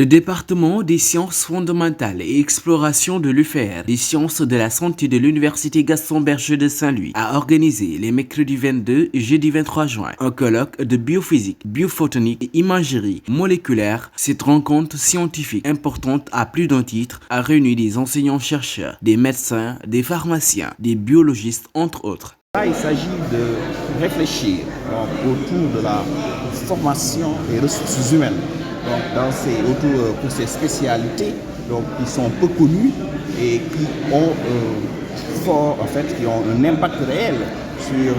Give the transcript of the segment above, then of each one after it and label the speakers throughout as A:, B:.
A: Le département des sciences fondamentales et exploration de l'UFR, des sciences de la santé de l'Université Gaston Berger de Saint-Louis, a organisé les mercredis 22 et jeudi 23 juin un colloque de biophysique, biophotonique et imagerie moléculaire. Cette rencontre scientifique importante à plus d'un titre a réuni des enseignants-chercheurs, des médecins, des pharmaciens, des biologistes, entre autres.
B: Là, il s'agit de réfléchir autour de la formation des ressources humaines. Pour ces spécialités qui sont peu connues et qui ont un impact réel sur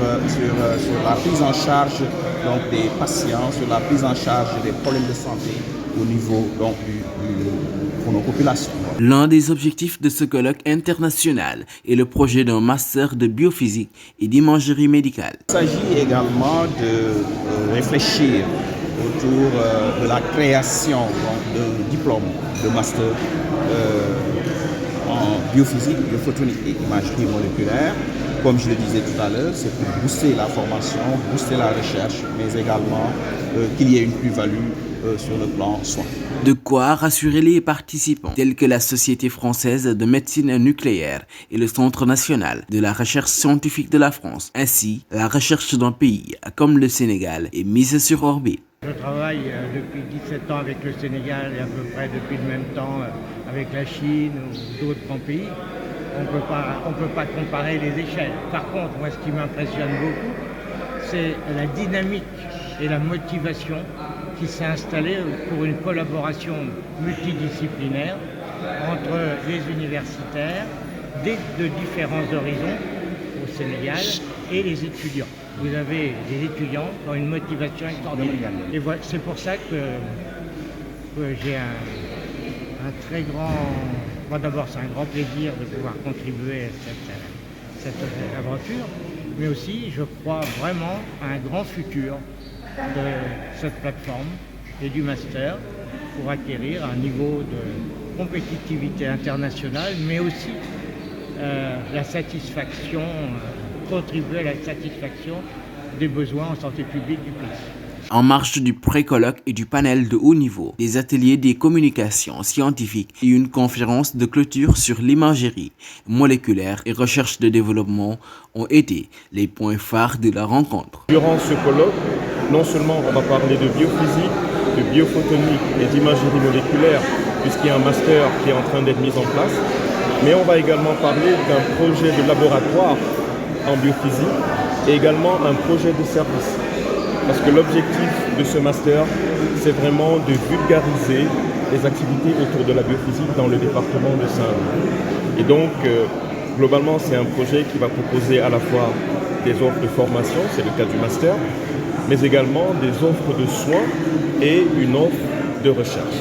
B: la prise en charge des patients, sur la prise en charge des problèmes de santé au niveau pour nos populations.
A: L'un des objectifs de ce colloque international est le projet d'un master de biophysique et d'imagerie médicale.
B: Il s'agit également de réfléchir autour de la création de diplômes de master en biophysique, biophotonique et imagerie moléculaire. Comme je le disais tout à l'heure, c'est pour booster la formation, booster la recherche, mais également qu'il y ait une plus-value sur le plan soin.
A: De quoi rassurer les participants, tels que la Société française de médecine nucléaire et le Centre national de la recherche scientifique de la France. Ainsi, la recherche d'un pays comme le Sénégal est mise sur orbite.
C: Je travaille depuis 17 ans avec le Sénégal et à peu près depuis le même temps avec la Chine ou d'autres grands pays. On peut pas comparer les échelles. Par contre, moi, ce qui m'impressionne beaucoup, c'est la dynamique et la motivation qui s'est installée pour une collaboration multidisciplinaire entre les universitaires de différents horizons au Sénégal et les étudiants. Vous avez des étudiants qui ont une motivation extraordinaire. Et voilà, c'est pour ça que j'ai un très grand... Moi d'abord, c'est un grand plaisir de pouvoir contribuer à cette aventure, mais aussi je crois vraiment à un grand futur de cette plateforme et du master pour acquérir un niveau de compétitivité internationale, mais aussi la satisfaction, contribuer à la satisfaction des besoins en santé publique du pays.
A: En marge du pré-colloque et du panel de haut niveau, des ateliers des communications scientifiques et une conférence de clôture sur l'imagerie moléculaire et recherche de développement ont été les points phares de la rencontre.
D: Durant ce colloque, non seulement on va parler de biophysique, de biophotonique et d'imagerie moléculaire, puisqu'il y a un master qui est en train d'être mis en place, mais on va également parler d'un projet de laboratoire en biophysique et également un projet de service. Parce que l'objectif de ce master, c'est vraiment de vulgariser les activités autour de la biophysique dans le département de Saint-Louis. Et donc, globalement, c'est un projet qui va proposer à la fois des offres de formation, c'est le cas du master, mais également des offres de soins et une offre de recherche.